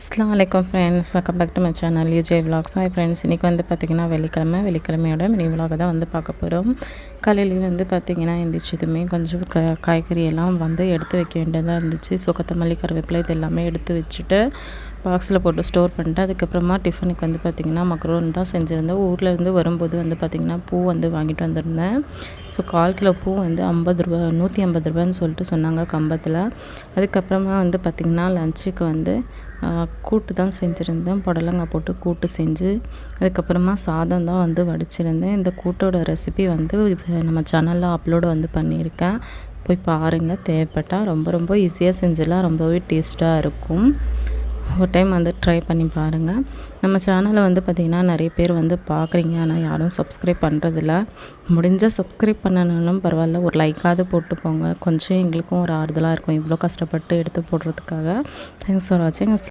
அஸ்ஸலாமு அலைக்கும் friends, welcome back to my channel UJ vlogs. Hi friends, இன்றைக்கி வந்து பார்த்திங்கன்னா வெள்ளிக்கிழமையோட மினி விலாக தான் வந்து பார்க்க போகிறோம். காலையிலேயே வந்து பார்த்திங்கன்னா எந்திரிச்சதுமே கொஞ்சம் காய்கறி எல்லாம் வந்து எடுத்து வைக்க வேண்டியதாக இருந்துச்சு. ஸோ கொத்தமல்லி, கருவேப்பிலை இது எல்லாமே எடுத்து வச்சுட்டு பாக்ஸில் போட்டு ஸ்டோர் பண்ணிட்டு அதுக்கப்புறமா டிஃபனுக்கு வந்து பார்த்திங்கன்னா மக்ரோன் தான் செஞ்சுருந்தேன். ஊர்லேருந்து வரும்போது வந்து பார்த்திங்கன்னா பூ வந்து வாங்கிட்டு வந்திருந்தேன். ஸோ 1/4 கிலோ பூ வந்து 50 ரூபா, 150 ரூபான்னு சொல்லிட்டு சொன்னாங்க கம்பத்தில். அதுக்கப்புறமா வந்து பார்த்திங்கன்னா லஞ்சுக்கு வந்து கூட்டு தான் செஞ்சுருந்தேன். புடலங்காய் போட்டு கூட்டு செஞ்சு அதுக்கப்புறமா சாதம் தான் வந்து வடிச்சிருந்தேன். இந்த கூட்டோட ரெசிபி வந்து நம்ம சேனலில் அப்லோடு வந்து பண்ணியிருக்கேன். போய் பாருங்கள் தேவைப்பட்டால். ரொம்ப ஈஸியாக செஞ்சிடலாம், ரொம்பவே டேஸ்ட்டாக இருக்கும். ஒரு டைம் வந்து ட்ரை பண்ணி பாருங்கள். நம்ம சேனலை வந்து பார்த்திங்கன்னா நிறைய பேர் வந்து பார்க்குறீங்க, ஆனால் யாரும் சப்ஸ்கிரைப் பண்ணுறதில்ல. முடிஞ்சால் சப்ஸ்கிரைப் பண்ணணும்னும் பரவாயில்ல, ஒரு லைக்காவது போட்டு போங்க. கொஞ்சம் எங்களுக்கும் ஒரு ஆறுதலாக இருக்கும் இவ்வளோ கஷ்டப்பட்டு எடுத்து போடுறதுக்காக. தேங்க்ஸ் ஃபார் வாட்சிங்.